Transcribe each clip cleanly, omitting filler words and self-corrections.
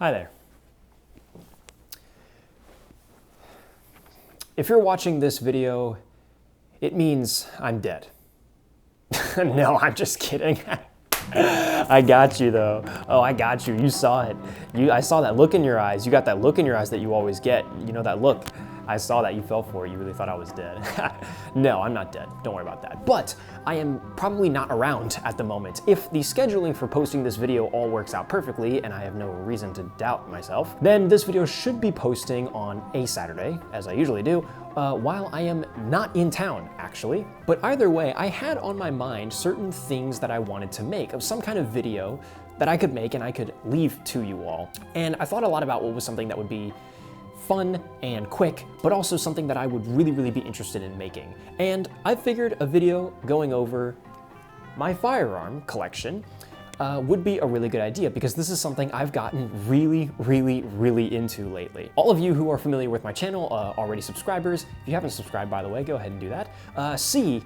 Hi there. If you're watching this video, it means I'm dead. No, I'm just kidding. I got you though. Oh, I got you. You saw it. I saw that look in your eyes. You got that look in your eyes that you always get. You know that look. I saw that you fell for it. You really thought I was dead. No, I'm not dead. Don't worry about that. But I am probably not around at the moment. If the scheduling for posting this video all works out perfectly, and I have no reason to doubt myself, then this video should be posting on a Saturday, as I usually do, while I am not in town, actually. But either way, I had on my mind certain things that I wanted to make of some kind of video that I could make and I could leave to you all. And I thought a lot about what was something that would be fun and quick, but also something that I would really be interested in making. And I figured a video going over my firearm collection would be a really good idea, because this is something I've gotten really into lately. All of you who are familiar with my channel, already subscribers, if you haven't subscribed, by the way, go ahead and do that, see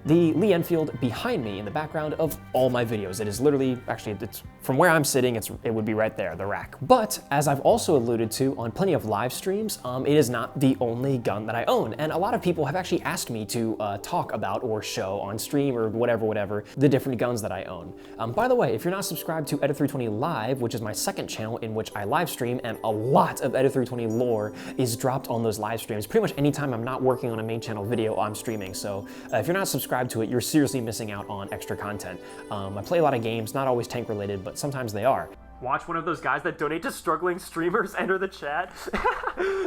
the Lee Enfield behind me in the background of all my videos. It is literally, actually, it's from where I'm sitting, it would be right there, the rack. But as I've also alluded to on plenty of live streams, it is not the only gun that I own. And a lot of people have actually asked me to talk about or show on stream or whatever, the different guns that I own. By the way, if you're not subscribed to Edit 320 Live, which is my second channel in which I live stream, and a lot of Edit 320 lore is dropped on those live streams. Pretty much anytime I'm not working on a main channel video, I'm streaming. So if you're not subscribed to it, you're seriously missing out on extra content. I play a lot of games, not always tank related, but sometimes they are. Watch one of those guys that donate to struggling streamers enter the chat.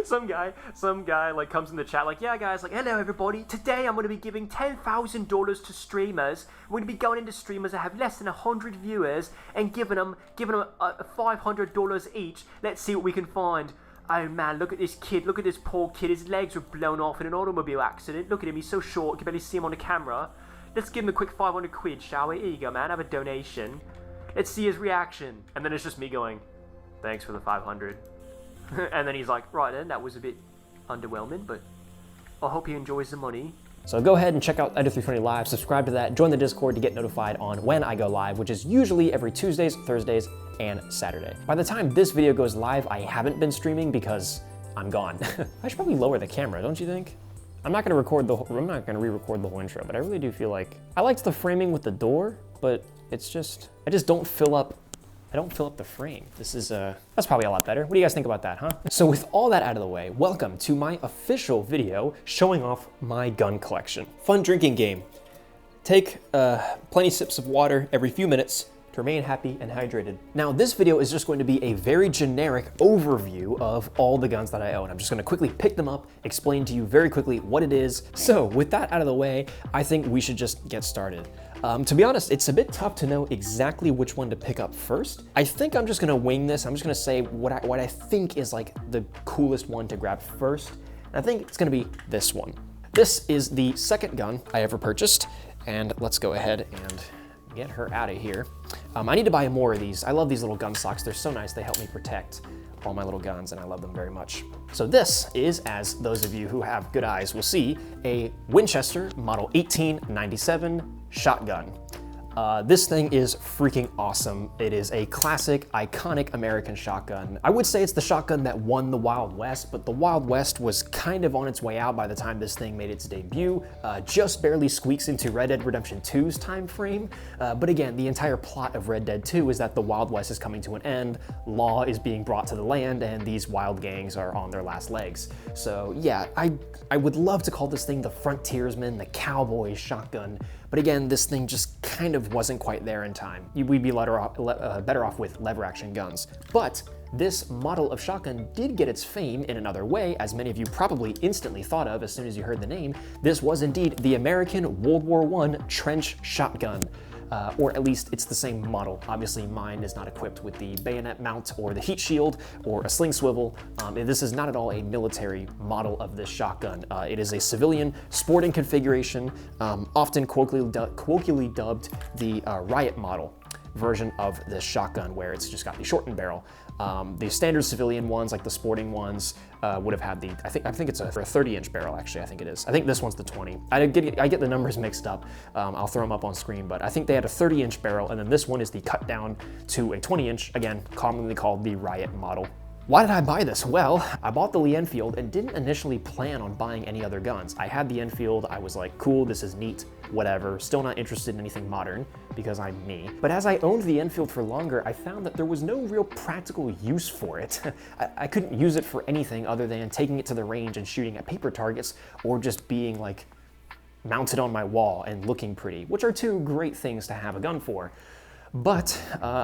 some guy like comes in the chat like, yeah guys, like, hello everybody, today I'm going to be giving $10,000 to streamers. We're going to be going into streamers that have less than 100 viewers and giving them $500 each. Let's see what we can find. Oh man, look at this kid, look at this poor kid, his legs were blown off in an automobile accident. Look at him, he's so short, you can barely see him on the camera. Let's give him a quick 500 quid, shall we? Here you go, man, have a donation. Let's see his reaction. And then it's just me going, thanks for the 500. And then he's like, right then, that was a bit underwhelming, but I hope he enjoys the money. So go ahead and check out Edit 320 Live, subscribe to that, join the Discord to get notified on when I go live, which is usually every Tuesdays, Thursdays, and Saturday. By the time this video goes live, I haven't been streaming because I'm gone. I should probably lower the camera, don't you think? I'm not gonna re-record the whole intro, but I really do feel like, I liked the framing with the door, but it's just, I just don't fill up the frame. This is, that's probably a lot better. What do you guys think about that, huh? So with all that out of the way, welcome to my official video showing off my gun collection. Fun drinking game. Take plenty sips of water every few minutes to remain happy and hydrated. Now, this video is just going to be a very generic overview of all the guns that I own. I'm just gonna quickly pick them up, explain to you very quickly what it is. So with that out of the way, I think we should just get started. To be honest, it's a bit tough to know exactly which one to pick up first. I think I'm just gonna wing this. I'm just gonna say what I think is like the coolest one to grab first. And I think it's gonna be this one. This is the second gun I ever purchased, and let's go ahead and get her out of here. I need to buy more of these. I love these little gun socks. They're so nice. They help me protect all my little guns, and I love them very much. So this is, as those of you who have good eyes will see, a Winchester Model 1897 shotgun. This thing is freaking awesome. It is a classic, iconic American shotgun. I would say it's the shotgun that won the Wild West, but the Wild West was kind of on its way out by the time this thing made its debut. Just barely squeaks into Red Dead Redemption 2's time frame. But again, the entire plot of Red Dead 2 is that the Wild West is coming to an end, law is being brought to the land, and these wild gangs are on their last legs. So yeah, I would love to call this thing the frontiersman, the cowboy shotgun. But again, this thing just kind of wasn't quite there in time. We'd be better off with lever action guns. But this model of shotgun did get its fame in another way, as many of you probably instantly thought of as soon as you heard the name. This was indeed the American World War I trench shotgun. Or at least it's the same model. Obviously mine is not equipped with the bayonet mount or the heat shield or a sling swivel. This is not at all a military model of this shotgun. It is a civilian sporting configuration, often colloquially dubbed the riot model. version of this shotgun where it's just got the shortened barrel. The standard civilian ones, like the sporting ones, would have had the, I think it's a 30-inch barrel, actually, I think it is. I think this one's the 20. I get the numbers mixed up. I'll throw them up on screen, but I think they had a 30-inch barrel, and then this one is the cut down to a 20-inch, again, commonly called the Riot model. Why did I buy this? Well, I bought the Lee Enfield and didn't initially plan on buying any other guns. I had the Enfield, I was like, cool, this is neat, whatever. Still not interested in anything modern because I'm me. But as I owned the Enfield for longer, I found that there was no real practical use for it. I couldn't use it for anything other than taking it to the range and shooting at paper targets, or just being like mounted on my wall and looking pretty, which are two great things to have a gun for. But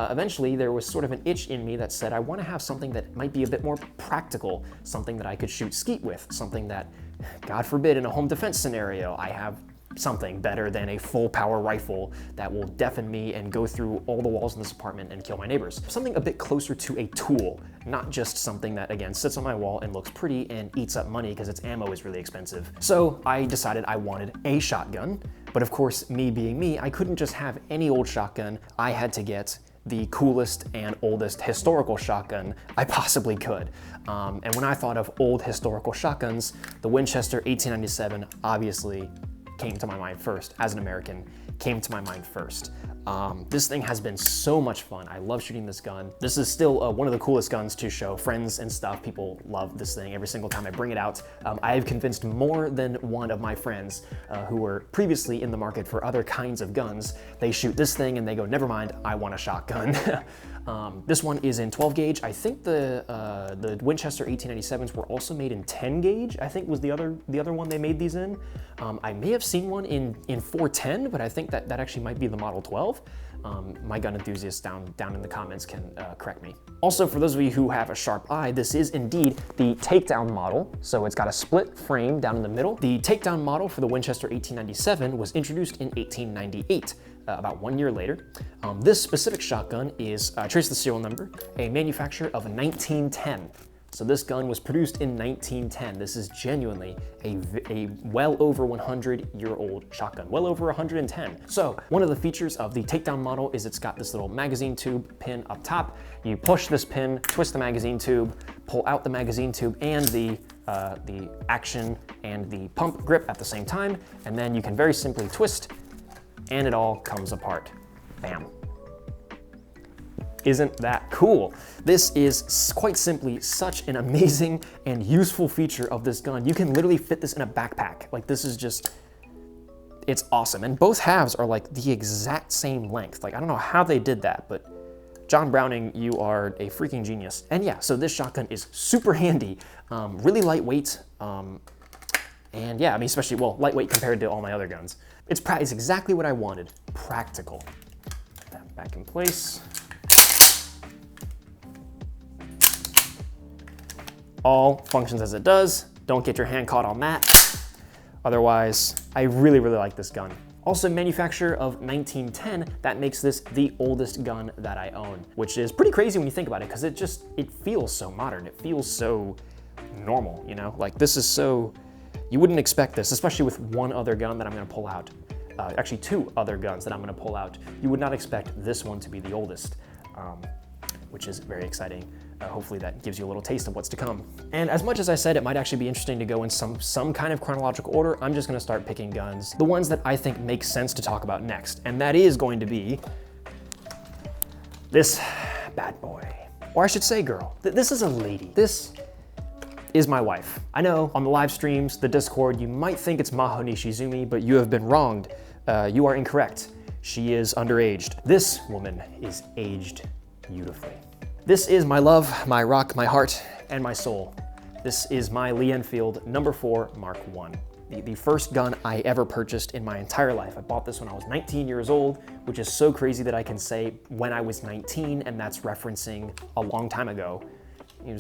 eventually there was sort of an itch in me that said I want to have something that might be a bit more practical, something that I could shoot skeet with, something that, God forbid, in a home defense scenario, I have something better than a full power rifle that will deafen me and go through all the walls in this apartment and kill my neighbors. Something a bit closer to a tool, not just something that, again, sits on my wall and looks pretty and eats up money because its ammo is really expensive. So I decided I wanted a shotgun, but of course, me being me, I couldn't just have any old shotgun. I had to get the coolest and oldest historical shotgun I possibly could. And when I thought of old historical shotguns, the Winchester 1897 obviously came to my mind first. As an American, came to my mind first. This thing has been so much fun. I love shooting this gun. This is still one of the coolest guns to show friends and stuff. People love this thing every single time I bring it out. I have convinced more than one of my friends who were previously in the market for other kinds of guns. They shoot this thing and they go, never mind, I want a shotgun. This one is in 12 gauge. I think the Winchester 1897s were also made in 10 gauge, I think was the other one they made these in. I may have seen one in 410, but I think that actually might be the Model 12. My gun enthusiasts down in the comments can correct me. Also, for those of you who have a sharp eye, this is indeed the takedown model. So it's got a split frame down in the middle. The takedown model for the Winchester 1897 was introduced in 1898. About 1 year later. This specific shotgun is, trace the serial number, a manufacturer of 1910. So this gun was produced in 1910. This is genuinely a well over 100-year-old shotgun, well over 110. So one of the features of the takedown model is it's got this little magazine tube pin up top. You push this pin, twist the magazine tube, pull out the magazine tube and the action and the pump grip at the same time, and then you can very simply twist and it all comes apart. Bam. Isn't that cool? This is quite simply such an amazing and useful feature of this gun. You can literally fit this in a backpack. Like, this is just, it's awesome. And both halves are like the exact same length. Like, I don't know how they did that, but John Browning, you are a freaking genius. And yeah, so this shotgun is super handy, really lightweight, and yeah, I mean, especially, well, lightweight compared to all my other guns. It's exactly what I wanted, practical. Put that back in place. All functions as it does. Don't get your hand caught on that. Otherwise, I really, really like this gun. Also, manufacturer of 1910, that makes this the oldest gun that I own, which is pretty crazy when you think about it, because it feels so modern. It feels so normal, you know? Like, this is so, you wouldn't expect this, especially with one other gun that I'm gonna pull out. Actually, two other guns that I'm gonna pull out. You would not expect this one to be the oldest, which is very exciting. Hopefully that gives you a little taste of what's to come. And as much as I said it might actually be interesting to go in some kind of chronological order, I'm just gonna start picking guns, the ones that I think make sense to talk about next. And that is going to be this bad boy. Or I should say girl. This is a lady. This is my wife. I know on the live streams, the Discord, you might think it's Maho Nishizumi, but you have been wronged. You are incorrect. She is underaged. This woman is aged beautifully. This is my love, my rock, my heart, and my soul. This is my Lee Enfield No. 4 Mark I. The first gun I ever purchased in my entire life. I bought this when I was 19 years old, which is so crazy that I can say when I was 19, and that's referencing a long time ago. It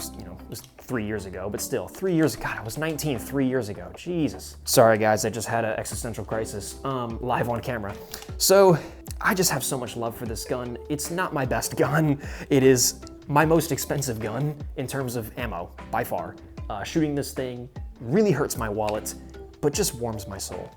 was 3 years ago, but still, 3 years, God, I was 19 3 years ago, Jesus. Sorry guys, I just had an existential crisis, live on camera. So, I just have so much love for this gun. It's not my best gun. It is my most expensive gun in terms of ammo, by far. Shooting this thing really hurts my wallet, but just warms my soul.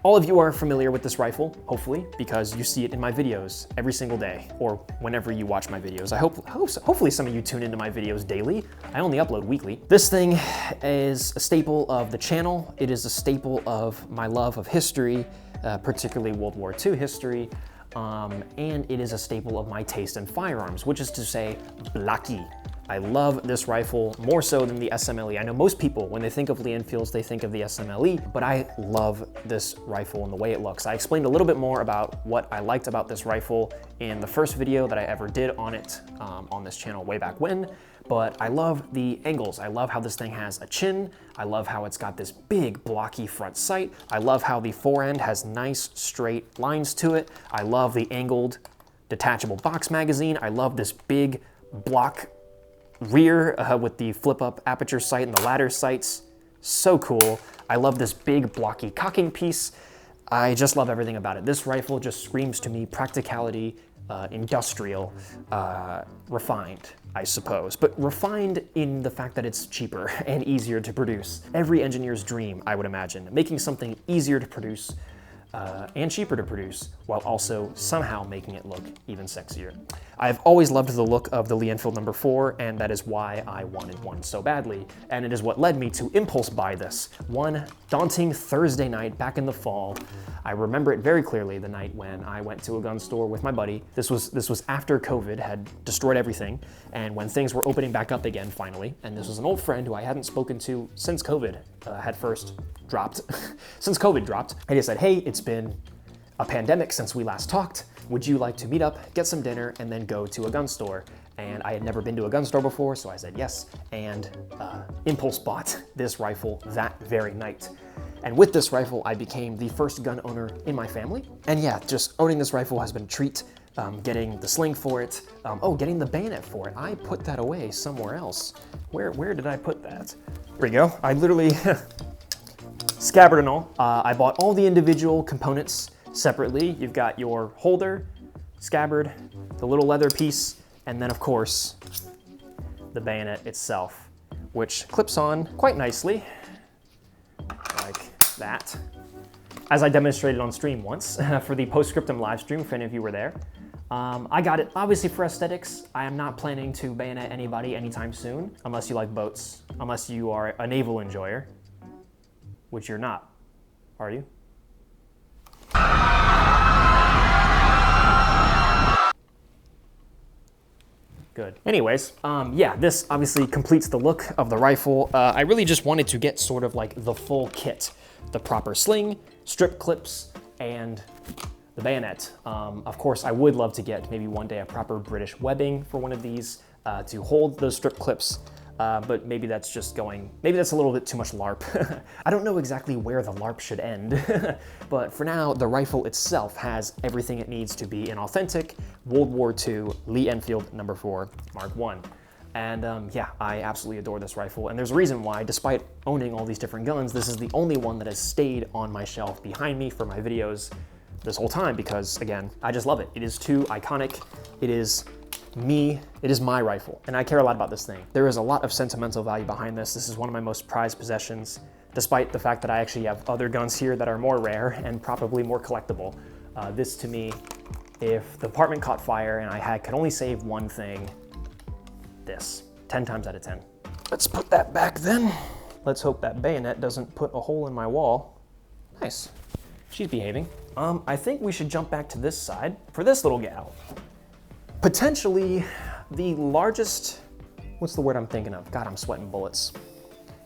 All of you are familiar with this rifle, hopefully, because you see it in my videos every single day, or whenever you watch my videos. Hopefully some of you tune into my videos daily. I only upload weekly. This thing is a staple of the channel. It is a staple of my love of history, particularly World War II history, and it is a staple of my taste in firearms, which is to say, Blackie. I love this rifle more so than the SMLE. I know most people, when they think of Lee Enfields, they think of the SMLE, but I love this rifle and the way it looks. I explained a little bit more about what I liked about this rifle in the first video that I ever did on it on this channel way back when, but I love the angles. I love how this thing has a chin. I love how it's got this big blocky front sight. I love how the forend has nice straight lines to it. I love the angled detachable box magazine. I love this big block rear with the flip up aperture sight and the ladder sights. So cool. I love this big blocky cocking piece. I just love everything about it. This rifle just screams to me practicality, industrial, refined, I suppose, but refined in the fact that it's cheaper and easier to produce. Every engineer's dream, I would imagine, making something easier to produce and cheaper to produce, while also somehow making it look even sexier. I've always loved the look of the Lee Enfield No. 4, and that is why I wanted one so badly, and it is what led me to impulse buy this. One daunting Thursday night back in the fall. I remember it very clearly, the night when I went to a gun store with my buddy. This was after COVID had destroyed everything, and when things were opening back up again finally, and this was an old friend who I hadn't spoken to since COVID had first dropped. Since COVID dropped, I just said, hey, it's been a pandemic since we last talked. Would you like to meet up, get some dinner, and then go to a gun store? And I had never been to a gun store before, so I said yes, and impulse bought this rifle that very night. And with this rifle, I became the first gun owner in my family. And yeah, just owning this rifle has been a treat. Getting the sling for it, getting the bayonet for it. I put that away somewhere else. Where did I put that? Here we go. I literally, scabbard and all. I bought all the individual components separately. You've got your holder, scabbard, the little leather piece, and then of course, the bayonet itself, which clips on quite nicely, like that. As I demonstrated on stream once for the postscriptum live stream, if any of you were there. I got it obviously for aesthetics. I am not planning to bayonet anybody anytime soon, unless you like boats, unless you are a naval enjoyer, which you're not, are you? Good. Anyways, yeah, this obviously completes the look of the rifle. I really just wanted to get sort of like the full kit, the proper sling, strip clips, and the bayonet. Of course, I would love to get maybe one day a proper British webbing for one of these to hold those strip clips, but maybe that's just maybe that's a little bit too much LARP. I don't know exactly where the LARP should end, but for now, the rifle itself has everything it needs to be an authentic World War II Lee Enfield No. 4 Mark I. And yeah, I absolutely adore this rifle, and there's a reason why, despite owning all these different guns, this is the only one that has stayed on my shelf behind me for my videos this whole time, because again, I just love it. It is too iconic. It is me, it is my rifle, and I care a lot about this thing. There is a lot of sentimental value behind this. This is one of my most prized possessions, despite the fact that I actually have other guns here that are more rare and probably more collectible. This to me, if the apartment caught fire and I could only save one thing, this, 10 times out of 10. Let's put that back then. Let's hope that bayonet doesn't put a hole in my wall. Nice, she's behaving. I think we should jump back to this side for this little gal. Potentially the largest, what's the word I'm thinking of? God, I'm sweating bullets.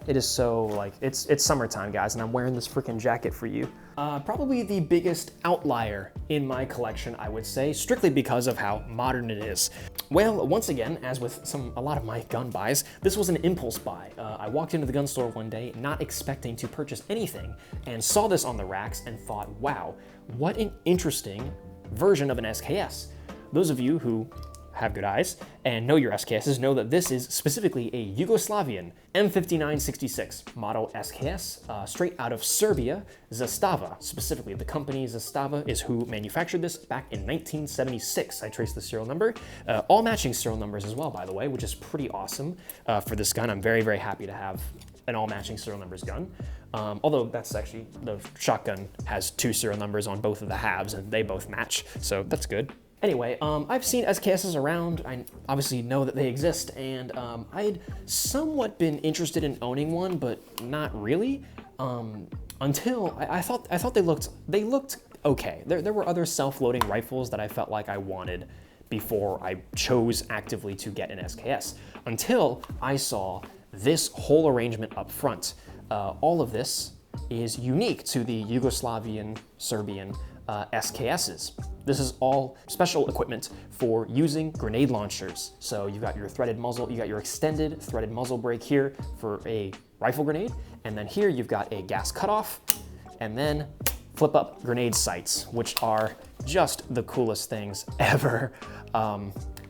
It is so like, it's summertime, guys, and I'm wearing this freaking jacket for you. Probably the biggest outlier in my collection, I would say, strictly because of how modern it is. Well, once again, as with a lot of my gun buys, this was an impulse buy. I walked into the gun store one day not expecting to purchase anything and saw this on the racks and thought, wow, what an interesting version of an SKS. Those of you who have good eyes and know your SKSs know that this is specifically a Yugoslavian M59 66 model SKS, straight out of Serbia, Zastava. Specifically, the company Zastava is who manufactured this back in 1976. I traced the serial number. All matching serial numbers as well, by the way, which is pretty awesome for this gun. I'm very, very happy to have an all matching serial numbers gun. Although that's actually, the shotgun has 2 serial numbers on both of the halves and they both match, so that's good. Anyway, I've seen SKSs around. I obviously know that they exist, and I'd somewhat been interested in owning one, but not really, until I thought they looked okay. There were other self-loading rifles that I felt like I wanted before I chose actively to get an SKS, until I saw this whole arrangement up front. All of this is unique to the Yugoslavian, Serbian SKSs. This is all special equipment for using grenade launchers. So you've got your threaded muzzle, you got your extended threaded muzzle brake here for a rifle grenade, and then here you've got a gas cutoff, and then flip up grenade sights, which are just the coolest things ever.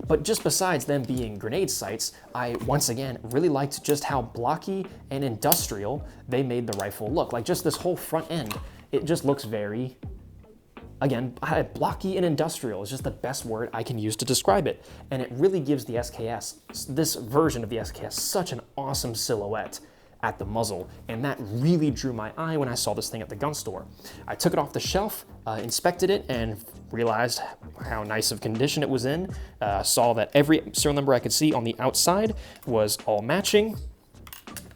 But just besides them being grenade sights, I once again really liked just how blocky and industrial they made the rifle look. Like just this whole front end, it just looks very, again, blocky and industrial is just the best word I can use to describe it. And it really gives the SKS, this version of the SKS, such an awesome silhouette at the muzzle, and that really drew my eye when I saw this thing at the gun store. I took it off the shelf, inspected it, and realized how nice of condition it was in. Saw that every serial number I could see on the outside was all matching,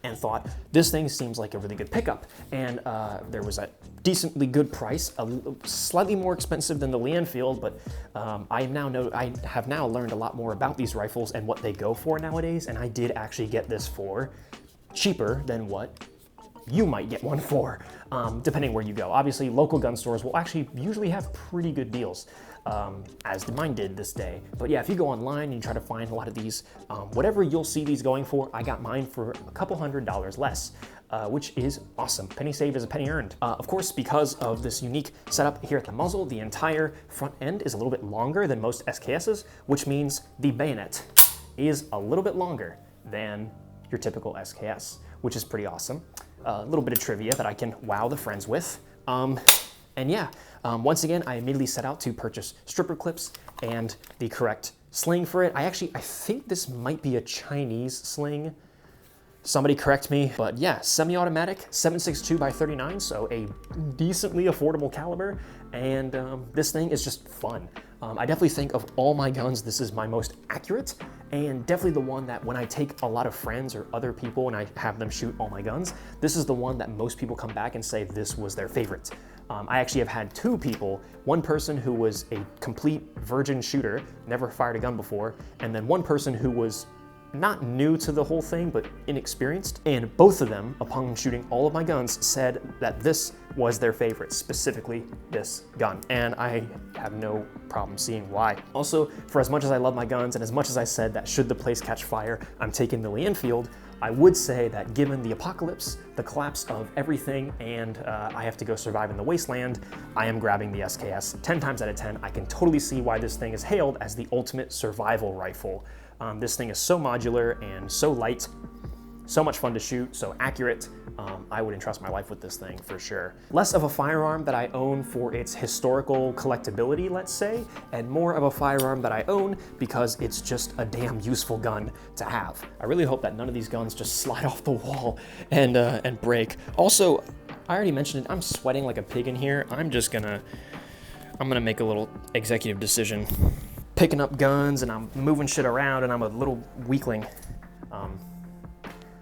and thought, this thing seems like a really good pickup. And there was a decently good price, slightly more expensive than the Lee Enfield, but I have now learned a lot more about these rifles and what they go for nowadays, and I did actually get this for cheaper than what you might get one for, depending where you go. Obviously, local gun stores will actually usually have pretty good deals, as mine did this day. But yeah, if you go online and you try to find a lot of these, whatever you'll see these going for, I got mine for a couple $100s less, which is awesome. Penny saved is a penny earned. Of course, because of this unique setup here at the muzzle, the entire front end is a little bit longer than most SKSs, which means the bayonet is a little bit longer than your typical SKS, which is pretty awesome. A little bit of trivia that I can wow the friends with. And yeah, once again, I immediately set out to purchase stripper clips and the correct sling for it. I think this might be a Chinese sling. Somebody correct me, but yeah, semi-automatic, 7.62x39, so a decently affordable caliber, and this thing is just fun. I definitely think of all my guns, this is my most accurate, and definitely the one that when I take a lot of friends or other people and I have them shoot all my guns, this is the one that most people come back and say this was their favorite. I actually have had 2 people, one person who was a complete virgin shooter, never fired a gun before, and then one person who was not new to the whole thing, but inexperienced. And both of them, upon shooting all of my guns, said that this was their favorite, specifically this gun. And I have no problem seeing why. Also, for as much as I love my guns, and as much as I said that should the place catch fire, I'm taking the Lee Enfield, I would say that given the apocalypse, the collapse of everything, and I have to go survive in the wasteland, I am grabbing the SKS 10 times out of 10. I can totally see why this thing is hailed as the ultimate survival rifle. This thing is so modular and so light, so much fun to shoot, so accurate. I would entrust my life with this thing for sure. Less of a firearm that I own for its historical collectability, let's say, and more of a firearm that I own because it's just a damn useful gun to have. I really hope that none of these guns just slide off the wall and break. Also, I already mentioned it, I'm sweating like a pig in here. I'm gonna make a little executive decision. Picking up guns and I'm moving shit around and I'm a little weakling.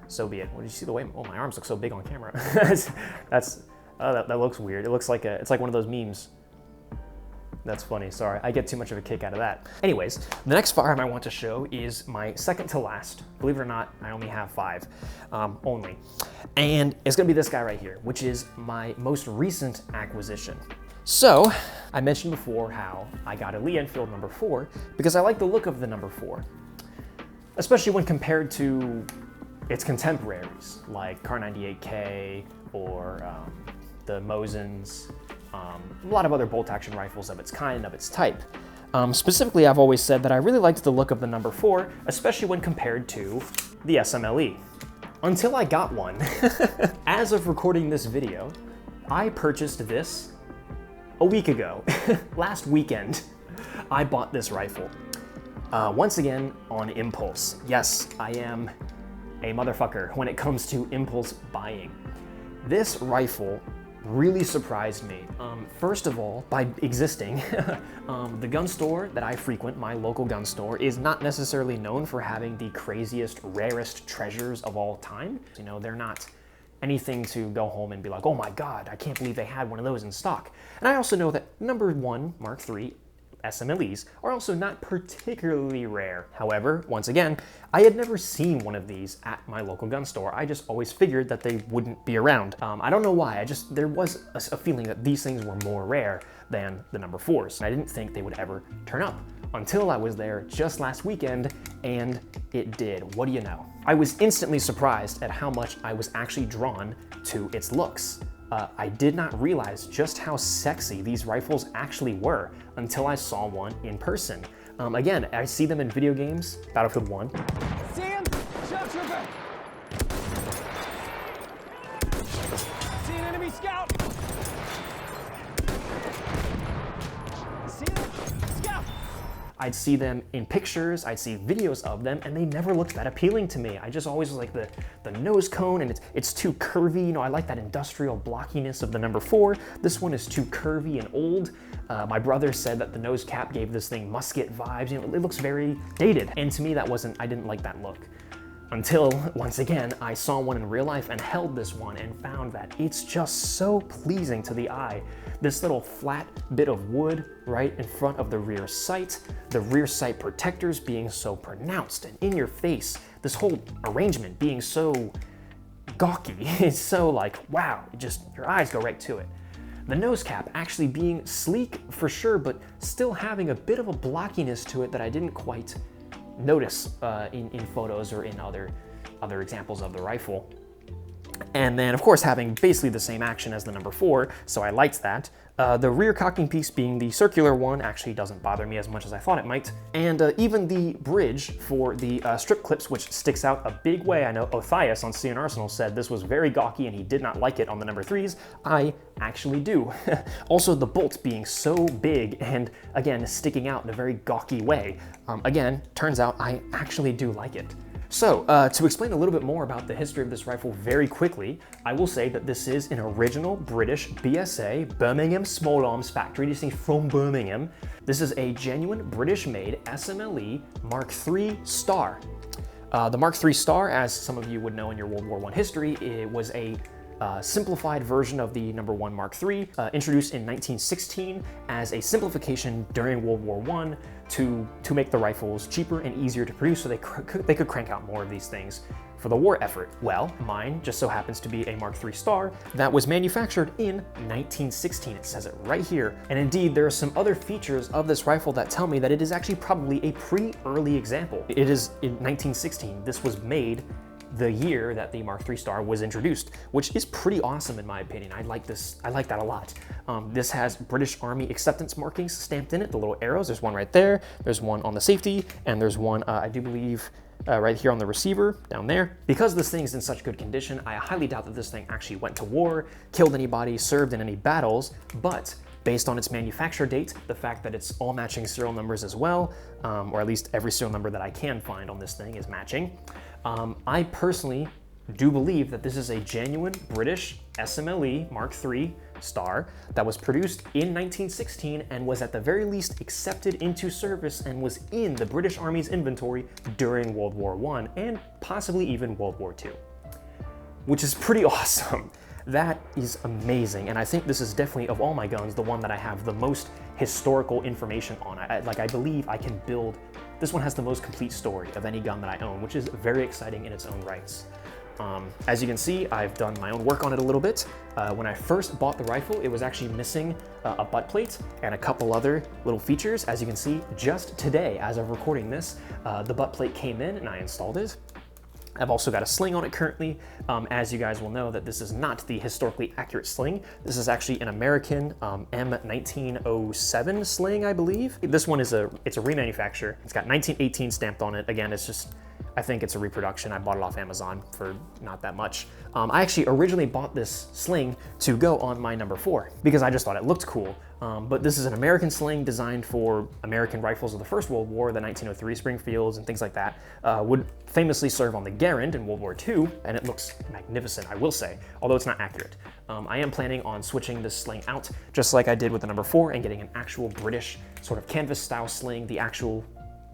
So be it. What did you see the way? Oh, my arms look so big on camera. That looks weird. It looks like it's like one of those memes. That's funny. Sorry, I get too much of a kick out of that. Anyways, the next firearm I want to show is my second to last. Believe it or not, I only have 5 only, and it's gonna be this guy right here, which is my most recent acquisition. So, I mentioned before how I got a Lee Enfield No. 4 because I like the look of the No. 4, especially when compared to its contemporaries like Kar 98K or the Mosins, a lot of other bolt-action rifles of its kind, of its type. Specifically, I've always said that I really liked the look of the No. 4, especially when compared to the SMLE. Until I got one. As of recording this video, I purchased this a week ago. Last weekend, I bought this rifle. Once again, on impulse. Yes, I am a motherfucker when it comes to impulse buying. This rifle really surprised me. First of all, by existing. The gun store that I frequent, my local gun store, is not necessarily known for having the craziest, rarest treasures of all time. You know, they're not anything to go home and be like, oh my God, I can't believe they had one of those in stock. And I also know that #1 Mark III SMLEs are also not particularly rare. However, once again, I had never seen one of these at my local gun store. I just always figured that they wouldn't be around. I don't know why, there was a feeling that these things were more rare than the #4s. I didn't think they would ever turn up until I was there just last weekend, and it did. What do you know? I was instantly surprised at how much I was actually drawn to its looks. I did not realize just how sexy these rifles actually were until I saw one in person. Again, I see them in video games, Battlefield 1. See him? Shout trooper! See an enemy scout! See him? Scout! I'd see them in pictures, I'd see videos of them, and they never looked that appealing to me. I just always was like the nose cone, and it's too curvy. You know, I like that industrial blockiness of the #4. This one is too curvy and old. My brother said that the nose cap gave this thing musket vibes. You know, it looks very dated. And to me, I didn't like that look. Until, once again, I saw one in real life and held this one and found that it's just so pleasing to the eye. This little flat bit of wood right in front of the rear sight, the rear sight protectors being so pronounced and in your face, this whole arrangement being so gawky. It's so like, wow, your eyes go right to it. The nose cap actually being sleek for sure, but still having a bit of a blockiness to it that I didn't quite notice in photos or in other examples of the rifle. And then, of course, having basically the same action as the #4, so I liked that. The rear cocking piece being the circular one actually doesn't bother me as much as I thought it might. And even the bridge for the strip clips, which sticks out a big way. I know Othias on CN Arsenal said this was very gawky and he did not like it on the #3s. I actually do. Also, the bolt being so big and, again, sticking out in a very gawky way. Again, turns out I actually do like it. So, to explain a little bit more about the history of this rifle very quickly, I will say that this is an original British BSA, Birmingham Small Arms factory. This is from Birmingham. This is a genuine British-made SMLE Mark III Star. The Mark III Star, as some of you would know in your World War I history, it was a simplified version of the #1 Mark III, introduced in 1916 as a simplification during World War I to make the rifles cheaper and easier to produce so they could crank out more of these things for the war effort. Well, mine just so happens to be a Mark III Star that was manufactured in 1916. It says it right here. And indeed, there are some other features of this rifle that tell me that it is actually probably a pretty early example. It is in 1916. This was made the year that the Mark III Star was introduced, which is pretty awesome in my opinion. I like that a lot. This has British Army acceptance markings stamped in it, the little arrows. There's one right there, there's one on the safety, and there's one, I do believe, right here on the receiver, down there. Because this thing's in such good condition, I highly doubt that this thing actually went to war, killed anybody, served in any battles, but based on its manufacture date, the fact that it's all matching serial numbers as well, or at least every serial number that I can find on this thing is matching, I personally do believe that this is a genuine British SMLE Mark III Star that was produced in 1916 and was at the very least accepted into service and was in the British Army's inventory during World War I and possibly even World War II, which is pretty awesome. That is amazing, and I think this is definitely, of all my guns, the one that I have the most historical information on. I believe I can build, this one has the most complete story of any gun that I own, which is very exciting in its own rights. As you can see, I've done my own work on it a little bit. When I first bought the rifle, it was actually missing a butt plate and a couple other little features. As you can see, just today, as of recording this, the butt plate came in and I installed it. I've also got a sling on it currently. As you guys will know, that this is not the historically accurate sling. This is actually an American M1907 sling, I believe. This one is it's a remanufacture. It's got 1918 stamped on it. Again, it's just, I think it's a reproduction. I bought it off Amazon for not that much. I actually originally bought this sling to go on my number 4 because I just thought it looked cool. But this is an American sling designed for American rifles of the First World War, the 1903 Springfields and things like that. Would famously serve on the Garand in World War II, and it looks magnificent, I will say, although it's not accurate. I am planning on switching this sling out, just like I did with the number 4, and getting an actual British sort of canvas style sling, the actual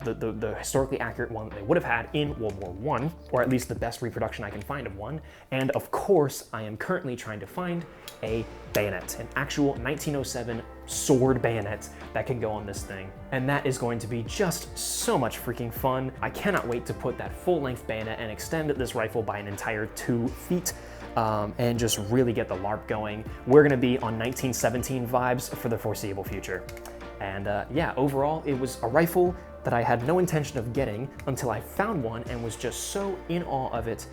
the historically accurate one that they would have had in World War I, or at least the best reproduction I can find of one. And of course, I am currently trying to find a bayonet, an actual 1907 sword bayonet that can go on this thing. And that is going to be just so much freaking fun. I cannot wait to put that full-length bayonet and extend this rifle by an entire 2 feet. And just really get the LARP going. We're gonna be on 1917 vibes for the foreseeable future. And yeah, overall, it was a rifle that I had no intention of getting until I found one and was just so in awe of it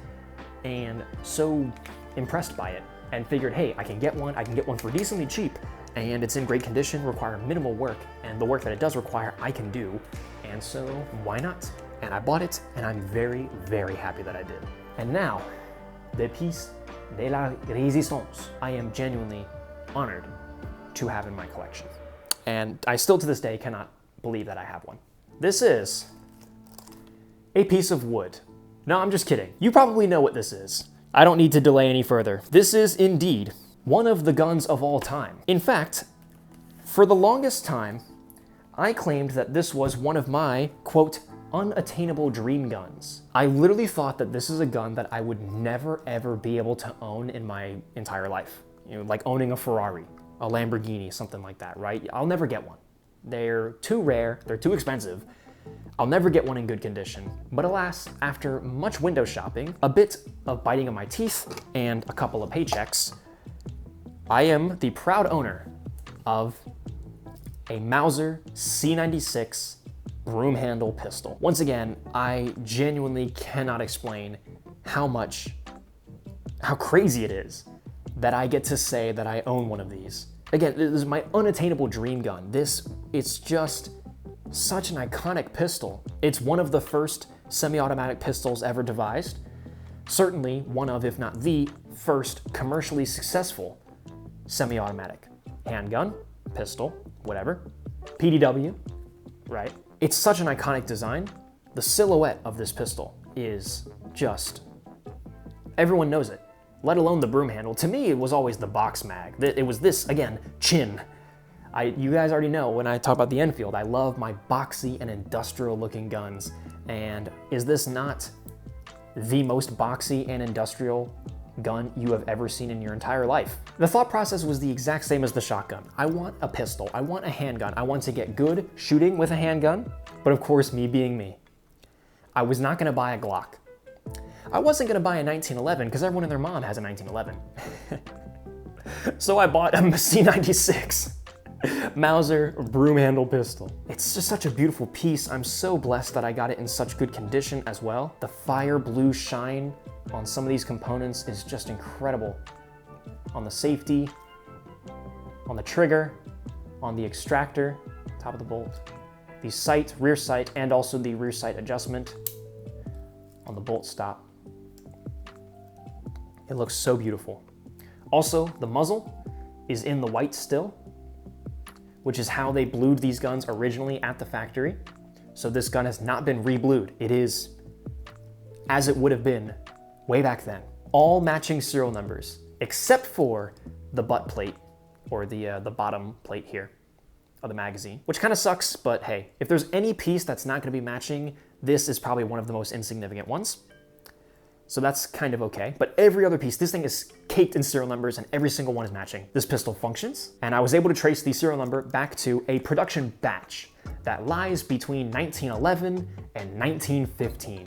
and so impressed by it, and figured, hey, I can get one for decently cheap, and it's in great condition, require minimal work, and the work that it does require, I can do, and so why not? And I bought it, and I'm very, very happy that I did. And now, the piece de la résistance, I am genuinely honored to have in my collection. And I still to this day cannot believe that I have one. This is a piece of wood. No, I'm just kidding. You probably know what this is. I don't need to delay any further. This is indeed one of the guns of all time. In fact, for the longest time, I claimed that this was one of my, quote, unattainable dream guns. I literally thought that this is a gun that I would never ever be able to own in my entire life. You know, like owning a Ferrari, a Lamborghini, something like that, right? I'll never get one. They're too rare, they're too expensive. I'll never get one in good condition. But alas, after much window shopping, a bit of biting of my teeth, and a couple of paychecks, I am the proud owner of a Mauser C96 broom handle pistol. Once again, I genuinely cannot explain how crazy it is that I get to say that I own one of these. Again, this is my unattainable dream gun. It's just such an iconic pistol. It's one of the first semi-automatic pistols ever devised. Certainly one of, if not the first commercially successful semi-automatic handgun, pistol, whatever, PDW, right? It's such an iconic design. The silhouette of this pistol is just, everyone knows it, let alone the broom handle. To me, it was always the box mag. It was this, again, chin. You guys already know when I talk about the Enfield, I love my boxy and industrial looking guns. And is this not the most boxy and industrial gun you have ever seen in your entire life? The thought process was the exact same as the shotgun. I want a pistol, I want a handgun, I want to get good shooting with a handgun, but of course, me being me, I was not gonna buy a Glock. I wasn't gonna buy a 1911 because everyone and their mom has a 1911. So I bought a C96 Mauser broom handle pistol. It's just such a beautiful piece. I'm so blessed that I got it in such good condition as well. The fire blue shine on some of these components is just incredible. On the safety, on the trigger, on the extractor, top of the bolt, the sight, rear sight, and also the rear sight adjustment on the bolt stop. It looks so beautiful. Also, the muzzle is in the white still, which is how they blued these guns originally at the factory. So this gun has not been re-blued. It is as it would have been way back then. All matching serial numbers, except for the butt plate, or the bottom plate here of the magazine, which kind of sucks, but hey, if there's any piece that's not gonna be matching, this is probably one of the most insignificant ones. So that's kind of okay. But every other piece, this thing is caked in serial numbers and every single one is matching. This pistol functions, and I was able to trace the serial number back to a production batch that lies between 1911 and 1915.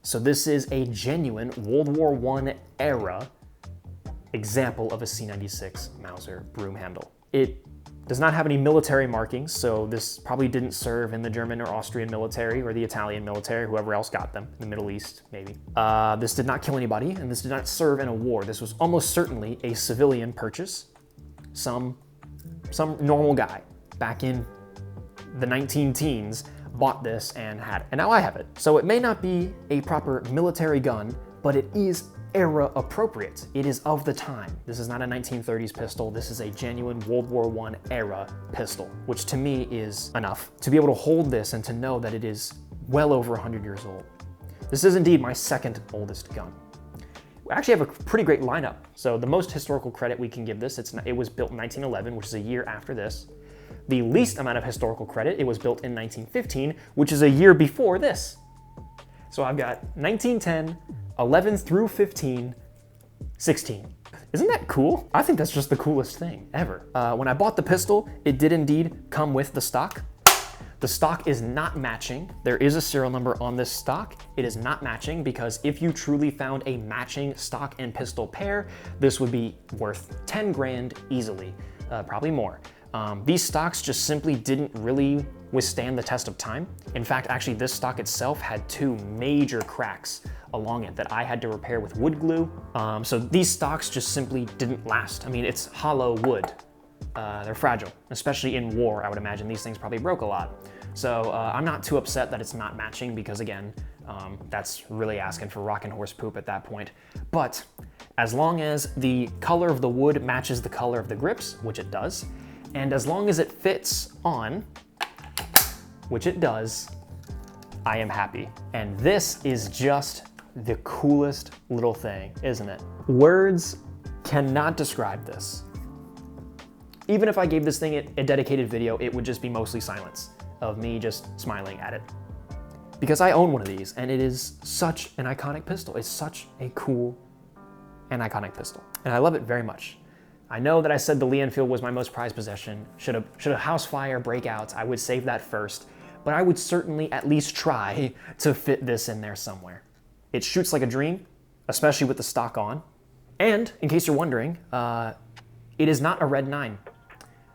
So this is a genuine World War I era example of a C96 Mauser broom handle. It does not have any military markings, so this probably didn't serve in the German or Austrian military or the Italian military, whoever else got them, the Middle East, maybe. This did not kill anybody, and this did not serve in a war. This was almost certainly a civilian purchase. Some normal guy back in the 19-teens bought this and had it, and now I have it. So it may not be a proper military gun, but it is era appropriate. It is of the time. This is not a 1930s pistol. This is a genuine World War I era pistol, which to me is enough to be able to hold this and to know that it is well over 100 years old. This is indeed my second oldest gun. We actually have a pretty great lineup. So the most historical credit we can give this, it was built in 1911, which is a year after this. The least amount of historical credit, it was built in 1915, which is a year before this. So I've got 1910, 11 through 15, 16. Isn't that cool? I think that's just the coolest thing ever. When I bought the pistol, it did indeed come with the stock. The stock is not matching. There is a serial number on this stock. It is not matching because if you truly found a matching stock and pistol pair, this would be worth 10 grand easily, probably more. These stocks just simply didn't really withstand the test of time. In fact, actually this stock itself had 2 major cracks along it that I had to repair with wood glue. So these stocks just simply didn't last. I mean, it's hollow wood. They're fragile, especially in war. I would imagine these things probably broke a lot. So I'm not too upset that it's not matching because again, that's really asking for rockin' horse poop at that point. But as long as the color of the wood matches the color of the grips, which it does, and as long as it fits on, which it does, I am happy. And this is just the coolest little thing, isn't it? Words cannot describe this. Even if I gave this thing a dedicated video, it would just be mostly silence of me just smiling at it. Because I own one of these and it is such an iconic pistol. It's such a cool and iconic pistol. And I love it very much. I know that I said the Lee Enfield was my most prized possession. Should a house fire break out, I would save that first, but I would certainly at least try to fit this in there somewhere. It shoots like a dream, especially with the stock on. And in case you're wondering, it is not a red 9.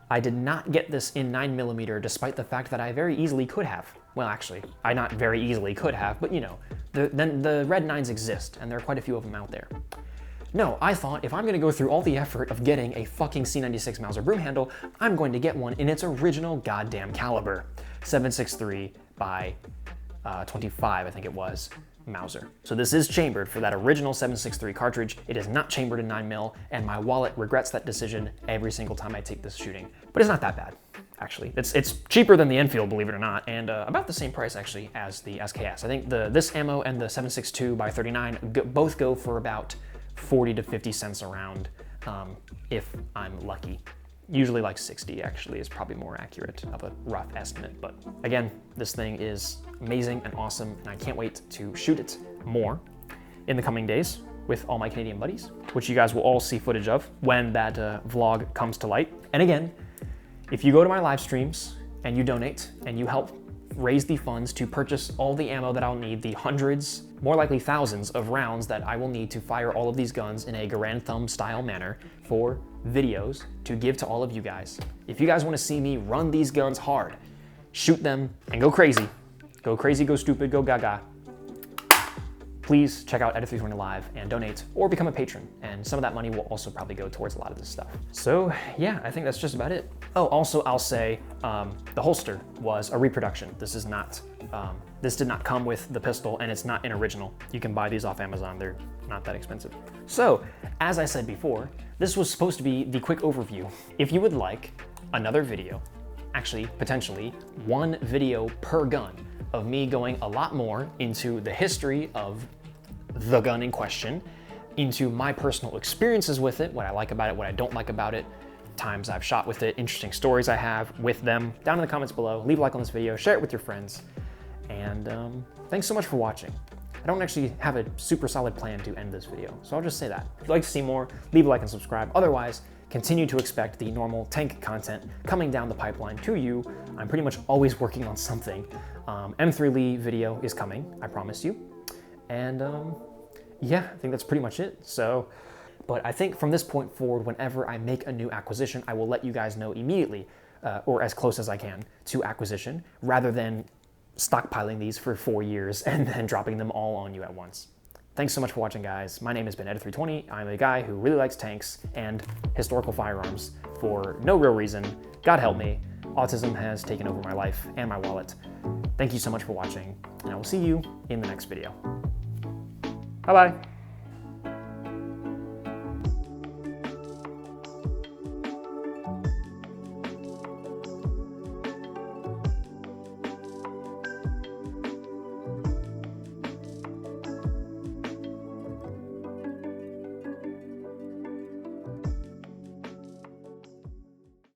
I did not get this in 9mm despite the fact that I very easily could have. Well, actually, I not very easily could have, but you know, the red 9s exist and there are quite a few of them out there. No, I thought if I'm gonna go through all the effort of getting a fucking C96 Mauser broom handle, I'm going to get one in its original goddamn caliber. 7.63 by 25, I think it was, Mauser. So this is chambered for that original 7.63 cartridge. It is not chambered in 9mm, and my wallet regrets that decision every single time I take this shooting. But it's not that bad, actually. It's cheaper than the Enfield, believe it or not, and about the same price, actually, as the SKS. I think this ammo and the 7.62 by 39 both go for about 40 to 50 cents around, if I'm lucky. Usually like 60 actually is probably more accurate of a rough estimate. But again, this thing is amazing and awesome, and I can't wait to shoot it more in the coming days with all my Canadian buddies, which you guys will all see footage of when that vlog comes to light. And again, if you go to my live streams and you donate and you help raise the funds to purchase all the ammo that I'll need, the hundreds, more likely thousands of rounds that I will need to fire all of these guns in a Garand Thumb style manner for videos to give to all of you guys. If you guys want to see me run these guns hard, shoot them and go crazy, go stupid, go gaga, please check out Edit 320 Live and donate or become a patron. And some of that money will also probably go towards a lot of this stuff. So yeah, I think that's just about it. Oh, also I'll say the holster was a reproduction. This is not, this did not come with the pistol and it's not an original. You can buy these off Amazon, they're not that expensive. So, as I said before, this was supposed to be the quick overview. If you would like another video, actually potentially one video per gun, of me going a lot more into the history of the gun in question, into my personal experiences with it, what I like about it, what I don't like about it, times I've shot with it, interesting stories I have with them, down in the comments below. Leave a like on this video, share it with your friends, and thanks so much for watching. I don't actually have a super solid plan to end this video, so I'll just say that. If you'd like to see more, leave a like and subscribe. Otherwise, continue to expect the normal tank content coming down the pipeline to you. I'm pretty much always working on something. M3 Lee video is coming, I promise you. And yeah, I think that's pretty much it. So, but I think from this point forward, whenever I make a new acquisition, I will let you guys know immediately, or as close as I can to acquisition, rather than stockpiling these for 4 years and then dropping them all on you at once. Thanks so much for watching, guys. My name has been Edit 320. I'm a guy who really likes tanks and historical firearms for no real reason. God help me. autism has taken over my life and my wallet. Thank you so much for watching, and I will see you in the next video. Bye-bye.